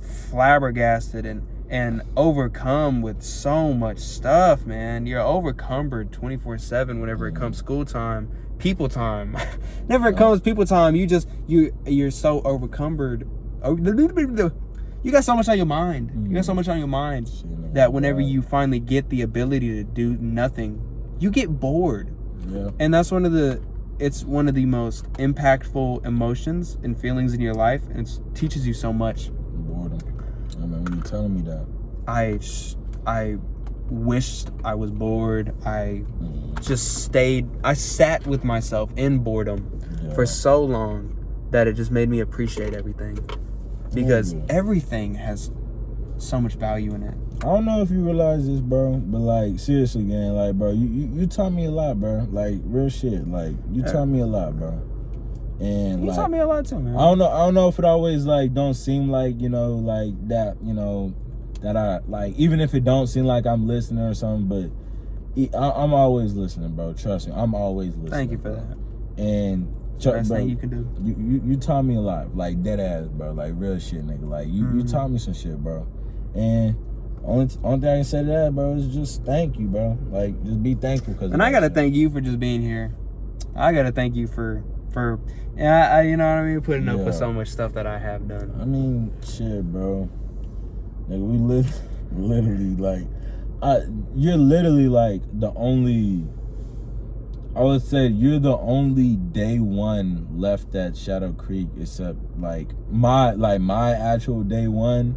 flabbergasted and overcome with so much stuff, man. You're overcumbered 24/7 whenever it comes school time, people time. Whenever it comes people time, you're so overcumbered. You got so much on your mind. You got so much on your mind that whenever you finally get the ability to do nothing, you get bored. Yeah. And that's it's one of the most impactful emotions and feelings in your life, and it teaches you so much. Boredom. I remember you telling me that. I wished I was bored. I sat with myself in boredom for so long that it just made me appreciate everything, because everything has so much value in it. I don't know if you realize this, bro, but like seriously, gang, like, bro, you taught me a lot, bro. Like real shit. Like you taught me a lot, bro. And You taught me a lot too, man. I don't know if it always like don't seem like, like that, that I like, even if it don't seem like I'm listening or something, but I'm always listening, bro. Trust me, I'm always listening. Thank you for that. And Best bro, thing you can do. You taught me a lot, like dead ass, bro, like real shit, nigga. Like you taught me some shit, bro. And only thing I can say to that, bro, is just thank you, bro. Like just be thankful, And I gotta thank you for just being here. I gotta thank you for I you know what I mean, putting up with so much stuff that I have done. I mean, shit, bro. Like we literally like, you're literally like the only. I would say you're the only day one left at Shadow Creek, except like my actual day one.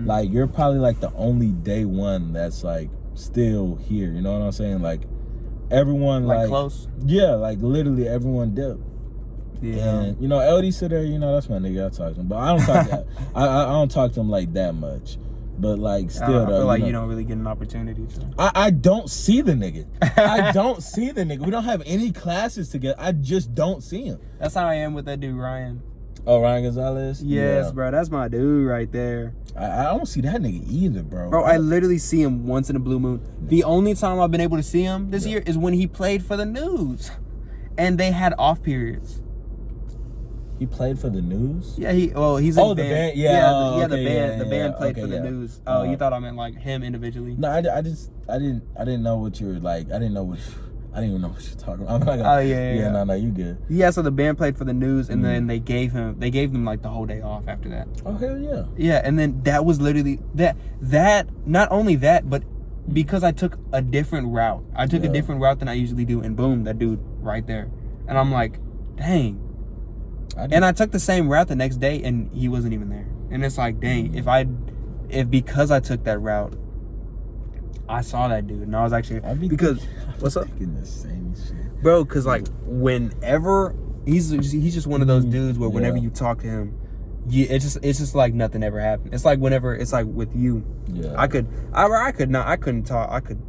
Like you're probably like the only day one that's like still here. You know what I'm saying? Like everyone like close. Yeah, like literally everyone dipped. Yeah. And LD sit there, that's my nigga. I talk to him, but I don't talk to I don't talk to him like that much. But like still, I feel like you don't really get an opportunity to. I don't see the nigga. I don't see the nigga. We don't have any classes together. I just don't see him. That's how I am with that dude Ryan. Oh, Ryan Gonzalez? Yes, bro. That's my dude right there. I don't see that nigga either, bro. Bro, I literally see him once in a blue moon. The only time I've been able to see him this year is when he played for the News, and they had off periods. He played for the News? Yeah, he's in the band. band? The band played for the News. Oh, you thought I meant like him individually? No, I didn't know what you were like. I didn't even know what you're talking about. I'm not gonna, yeah. No, you good. Yeah, so the band played for the News, and then they gave them like the whole day off after that. Oh hell yeah. Yeah, and then that was literally that not only that, but because I took a different route. I took a different route than I usually do, and boom, that dude right there. And I'm like, dang. And I took the same route the next day, and he wasn't even there. And it's like, dang, if because I took that route, I saw that dude, and I was actually what's up? Thinking the same shit, bro. Because like whenever he's just one of those dudes where whenever you talk to him, it's just like nothing ever happened. It's like whenever it's like with you, I could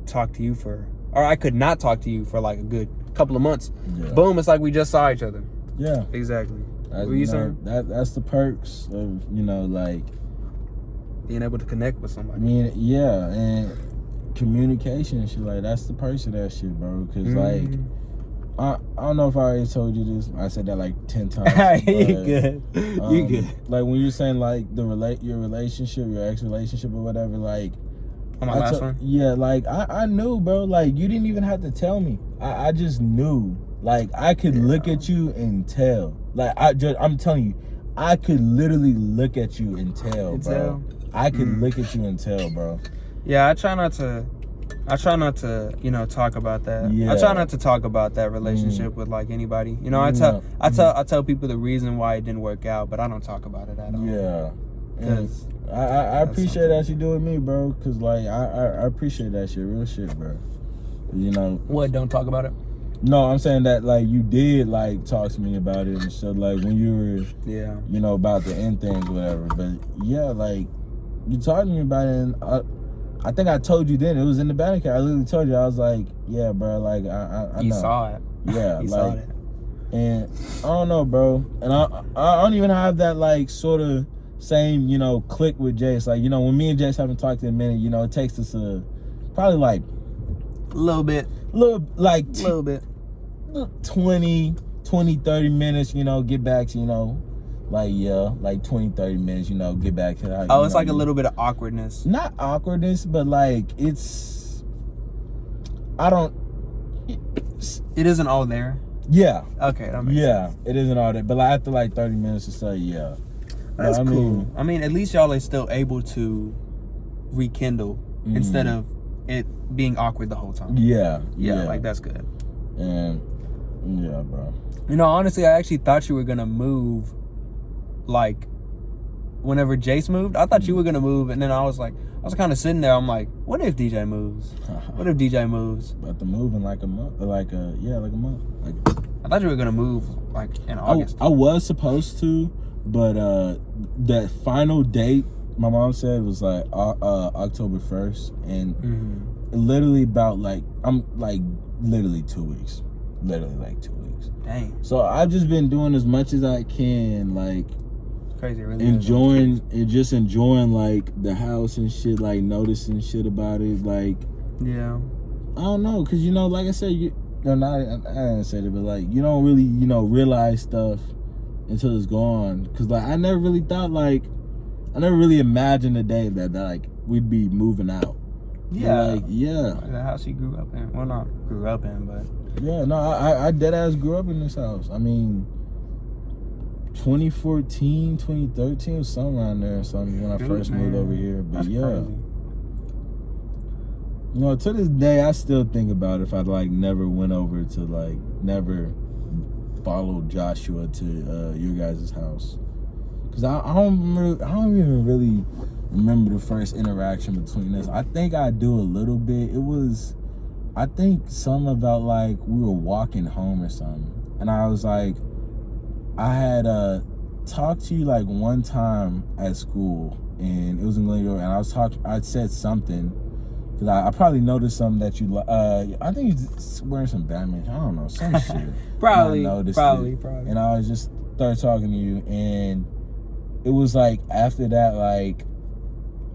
talk to you for like a good couple of months. Boom, it's like we just saw each other. Yeah, exactly. That's the perks of like being able to connect with somebody. I mean, and communication and shit, like that's the perks of that shit, bro. Because like I don't know if I already told you this. I said that like 10 times. You good? You good? Like when you're saying like your relationship, your ex-relationship or whatever, like on my last one. Yeah, like I knew, bro. Like you didn't even have to tell me. I just knew. Like I could look at you and tell. Like I'm telling you, I could literally look at you and tell, bro. I could look at you and tell, bro. Yeah, I try not to I try not to, talk about that. Yeah. I try not to talk about that relationship with like anybody. I tell people the reason why it didn't work out, but I don't talk about it at all. Yeah. And I appreciate that you do with me, bro. Cause like I appreciate that shit, real shit, bro. What? Don't talk about it. No, I'm saying that like you did like talk to me about it and stuff, like when you were about the end things, whatever. But yeah, like you talked to me about it, and I think I told you then it was in the bank account. I literally told you, I was like, yeah, bro, like I you know. saw it. Yeah, you like, saw it. And I don't know, bro, and I don't even have that like sort of same click with Jace. Like when me and Jace haven't talked in a minute, it takes us probably like a little bit. 20, 30 minutes, get back to, like 20, 30 minutes, get back to how, it's like a little bit of awkwardness. Not awkwardness, but like it isn't all there. Yeah. Okay, that makes sense. It isn't all that. But like after like 30 minutes or so, yeah. That's cool. I mean, at least y'all are still able to rekindle instead of it being awkward the whole time. Yeah. Like that's good. And yeah, bro. Honestly, I actually thought you were gonna move, like, whenever Jace moved. I thought you were gonna move, and then I was kind of sitting there. I'm like, what if DJ moves? What if DJ moves? About to move in like a month, like a month. I thought you were gonna move like in August. I was supposed to, but that final date my mom said was like October 1st, and literally about like I'm like literally 2 weeks. Literally like 2 weeks. Dang. So I've just been doing as much as I can, like it's crazy, really enjoying like the house and shit, like noticing shit about it, like I don't know, cause like I said, I didn't say that, but like you don't really realize stuff until it's gone, cause like I never really thought, like I never really imagined the day that like we'd be moving out. Like the house he grew up in. Well, not grew up in, but I dead ass grew up in this house. I mean 2014, 2013 was somewhere around there or something when I first moved over here. But that's crazy. To this day I still think about if I like never went over to like never followed Joshua to your guys' house, because I don't even really remember the first interaction between us. I think I do a little bit. I think something about like we were walking home or something, and I was like, I had talked to you like one time at school, and it was in Glenville, and I said something, because I probably noticed something that you I think you're wearing some Batman, I don't know, some shit. Probably. And I was just started talking to you, and it was like after that, like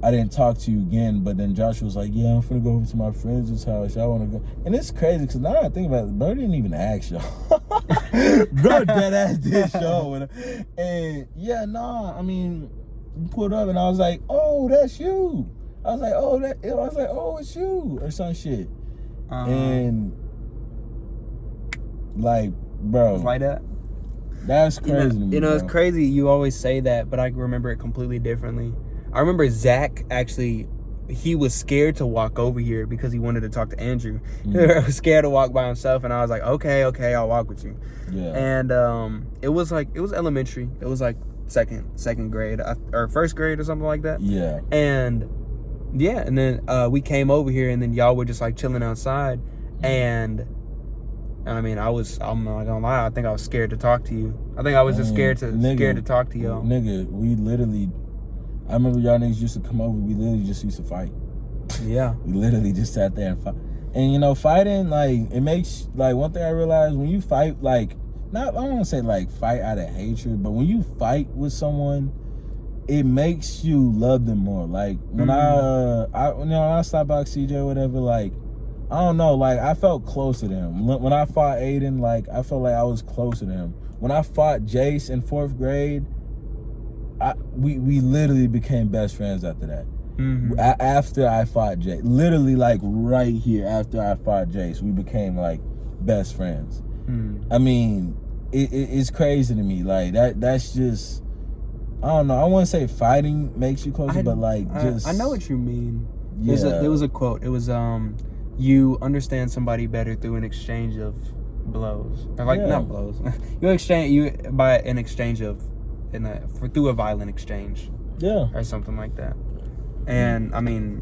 I didn't talk to you again, but then Joshua was like, yeah, I'm finna go over to my friend's house. Y'all wanna go? And it's crazy, because now I think about it, bro didn't even ask y'all. Bro dead ass did show. And I mean, you pulled up and I was like, oh, that's you. I was like, oh, it's you, or some shit. And like, bro. It's like that? That's crazy to me, it's crazy you always say that, but I remember it completely differently. I remember Zach actually, he was scared to walk over here because he wanted to talk to Andrew. He was scared to walk by himself, and I was like, okay, I'll walk with you. Yeah. And it was elementary. It was like second grade or first grade or something like that. Yeah. And then we came over here, and then y'all were just like chilling outside, and I mean, I'm not gonna lie, I think I was scared to talk to you. I think I was just scared to talk to y'all. Nigga, we literally, I remember y'all niggas used to come over, we literally just used to fight. Yeah. We literally just sat there and fight. And fighting, like, it makes, like, one thing I realized, when you fight, like, I don't want to say like fight out of hatred, but when you fight with someone, it makes you love them more. Like when I stopped by CJ or whatever, like, I don't know, like I felt closer to him. When I fought Aiden, like I felt like I was closer to him. When I fought Jace in 4th grade, we literally became best friends after that. After I fought Jace, literally like right here after I fought Jace, we became like best friends. I mean, it's crazy to me. Like that's just, I don't know. I want to say fighting makes you closer, but like just. I know what you mean. There was a quote. It was you understand somebody better through an exchange of blows, or like not blows. By an exchange of through a violent exchange. Yeah. Or something like that. And I mean,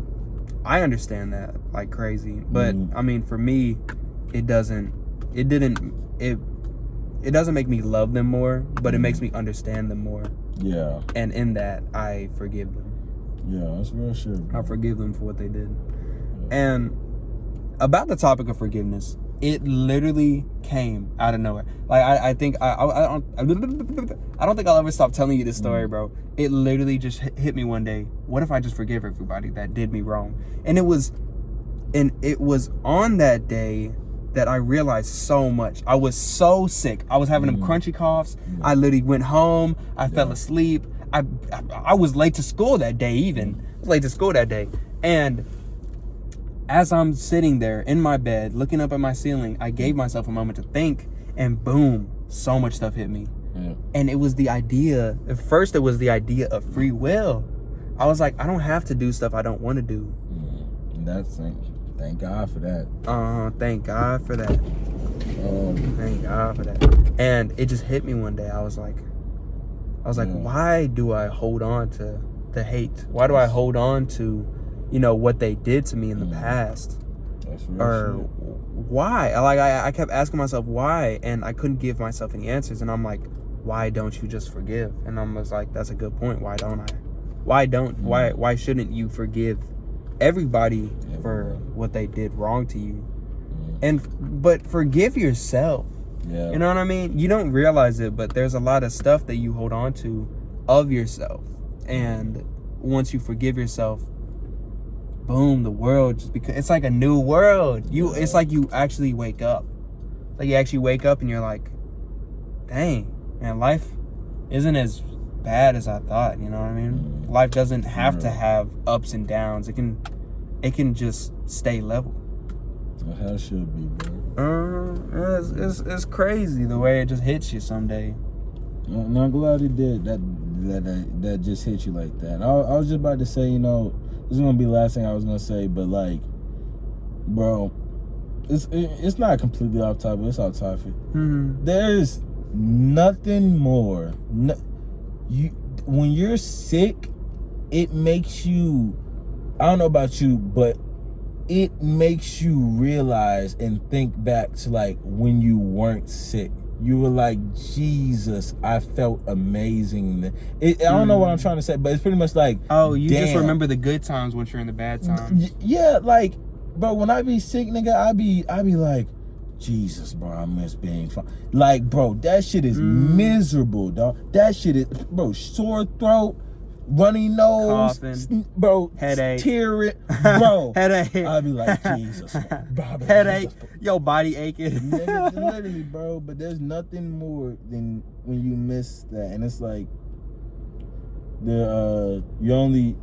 I understand that like crazy, but I mean, for me, it doesn't make me love them more, but it makes me understand them more. Yeah. And in that, I forgive them. Yeah, that's real shit, bro. I forgive them for what they did. Yeah. And about the topic of forgiveness, it literally came out of nowhere. Like I think I don't think I'll ever stop telling you this story, bro. It literally just hit me one day. What if I just forgive everybody that did me wrong? And it was on that day that I realized so much. I was so sick. I was having them crunchy coughs. I literally went home. I fell asleep. I was late to school that day even. I was late to school that day. And as I'm sitting there in my bed, looking up at my ceiling, I gave myself a moment to think, and boom, so much stuff hit me. Yeah. And it was the idea, at first it was the idea of free will. I was like, I don't have to do stuff I don't want to do. Thank God for that. Thank God for that. Thank God for that. And it just hit me one day. I was like, why do I hold on to the hate? Why do I hold on to, what they did to me in the past? That's real or shit. Why? I kept asking myself why, and I couldn't give myself any answers. And I'm like, why don't you just forgive? And I was like, that's a good point. Why don't I? Why shouldn't you forgive everybody for what they did wrong to you? But forgive yourself. Yeah. You know what I mean? You don't realize it, but there's a lot of stuff that you hold on to of yourself. And once you forgive yourself, boom, the world just becomes, it's like a new world. It's like you actually wake up. Like you actually wake up and you're like, dang, man, life isn't as bad as I thought, you know what I mean? Life doesn't have to have ups and downs. It can just stay level. Well, how it should be, bro. It's crazy the way it just hits you someday. I'm glad it did. That just hit you like that. I was just about to say, this is gonna be the last thing I was gonna say, but like, bro, it's not completely off topic. It's off topic. There's nothing more. When you're sick, it makes you. I don't know about you, but it makes you realize and think back to like when you weren't sick. You were like, Jesus, I felt amazing. I don't know what I'm trying to say, but it's pretty much like, oh, you damn. Just remember the good times once you're in the bad times. Yeah, like, bro, when I be sick, nigga, I be like, Jesus, bro, I miss being fine. Like, bro, that shit is miserable, dog. That shit is, bro, sore throat, runny nose, coughing, bro, headache, tearing, bro. Headache. I be like, Jesus, bro. Headache, your body aching. Nigga, literally, bro. But there's nothing more than when you miss that, and it's like you only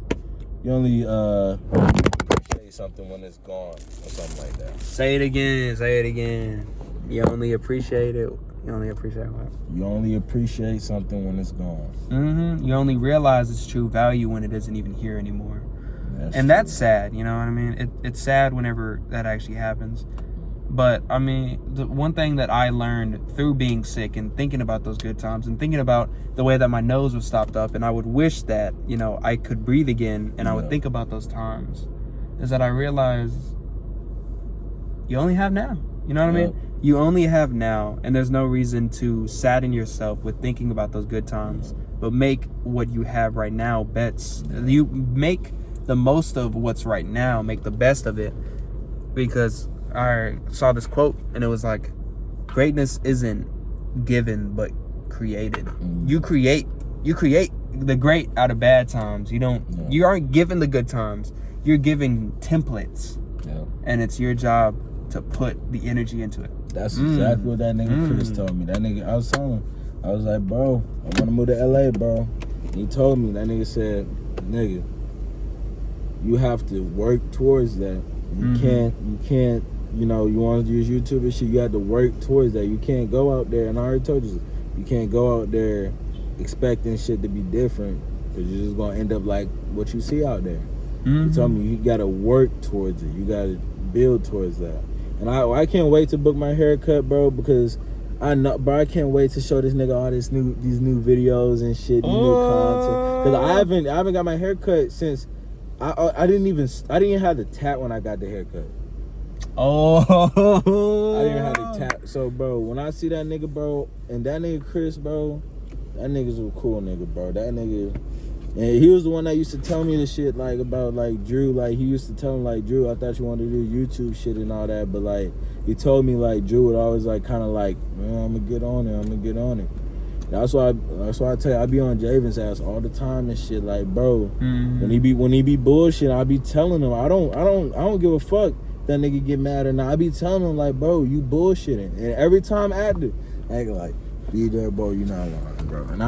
appreciate something when it's gone or something like that. Say it again. You only appreciate it. You only appreciate what? You only appreciate something when it's gone. You only realize its true value when it isn't even here anymore. That's sad, you know what I mean? It's sad whenever that actually happens. But, I mean, the one thing that I learned through being sick and thinking about those good times and thinking about the way that my nose was stopped up and I would wish that, I could breathe again and I would think about those times, is that I realized you only have now. You know what I mean? You only have now, and there's no reason to sadden yourself with thinking about those good times, but make what you have right now bets. You make the most of what's right now, make the best of it, because I saw this quote, and it was like, greatness isn't given, but created. You create the great out of bad times. You aren't given the good times. You're giving templates, and it's your job to put the energy into it. That's exactly what that nigga Chris told me. That nigga, I was telling him, I was like, bro, I want to move to LA, bro. He told me, that nigga said, nigga, you have to work towards that. You can't, you want to use YouTube and shit, you have to work towards that. You can't go out there, and I already told you can't go out there expecting shit to be different, because you're just going to end up like what you see out there. He told me you gotta work towards it. You gotta build towards that. And I can't wait to book my haircut, bro, because I know, bro. I can't wait to show this nigga all these new videos and shit, these new content. Because I haven't got my haircut since I didn't even have the tat when I got the haircut. Oh, I didn't even have the tat. So, bro, when I see that nigga, bro, and that nigga Chris, bro, that nigga's a cool nigga, bro. That nigga, and he was the one that used to tell me the shit like about like Drew. Like he used to tell him like, Drew, I thought you wanted to do YouTube shit and all that, but like he told me like Drew would always like kind of like, man, I'm gonna get on it. That's why I tell you, I be on Javen's ass all the time and shit. Like, bro, when he be bullshit, I be telling him I don't give a fuck that nigga get mad or not. I be telling him like, bro, you bullshitting, and every time acting like, DJ, bro, you not lying, bro. And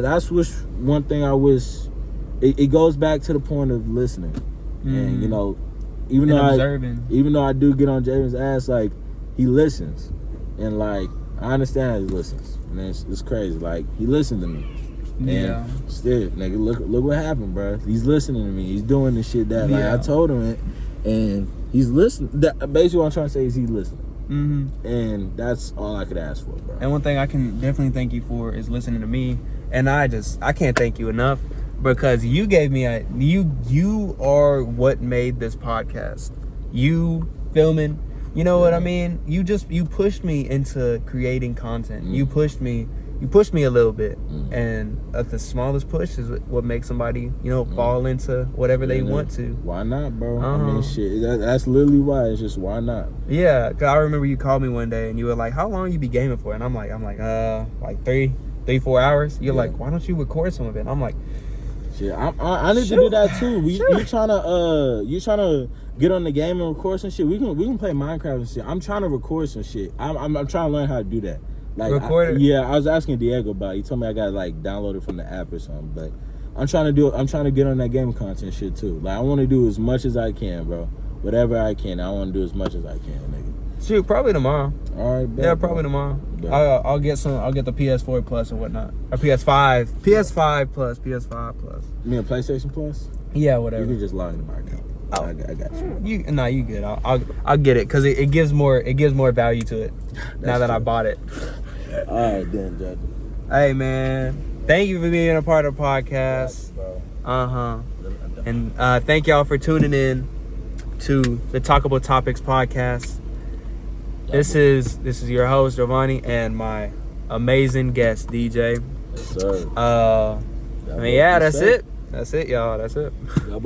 that's one thing I wish. It goes back to the point of listening, and you know, even though I do get on Javen's ass, like he listens, and like I understand he listens, and it's crazy. Like he listened to me. Yeah. And still, nigga, look what happened, bro. He's listening to me. He's doing the shit that like I told him it, and he's listening. Basically, what I'm trying to say is he's listening. And that's all I could ask for, bro. And one thing I can definitely thank you for is listening to me. And I can't thank you enough, because you gave me you are what made this podcast. You filming, you know what I mean? You pushed me into creating content. You pushed me a little bit, and the smallest push is what makes somebody, you know, fall into whatever they want to. Why not, bro? I mean, shit. That's literally why. It's just why not? Yeah, cause I remember you called me one day and you were like, "How long you be gaming for?" And I'm like, 3-4 hours. You're like, "Why don't you record some of it?" And I'm like, shit, I need to do that too. You trying to get on the game and record some shit? We can play Minecraft and shit. I'm trying to record some shit. I'm trying to learn how to do that. Like, I was asking Diego about it. He told me I got like download it from the app or something. But I'm trying to get on that game content shit too. Like I want to do as much as I can, bro. Whatever I can, I want to do as much as I can, nigga. Shoot, probably tomorrow. All right, yeah, probably tomorrow. I'll get the PS4 Plus or whatnot, or PS5 Plus. You mean a PlayStation Plus? Yeah, whatever. You can just log into my account. Oh. I got you. You good. I'll get it, because it gives more value to it now that true. I bought it. All right, then, Judge. Hey, man. Thank you for being a part of the podcast. And thank y'all for tuning in to the Talkable Topics podcast. This is your host, Giovanni, and my amazing guest, DJ. Yes, sir. That's it. That's it, y'all. That's it.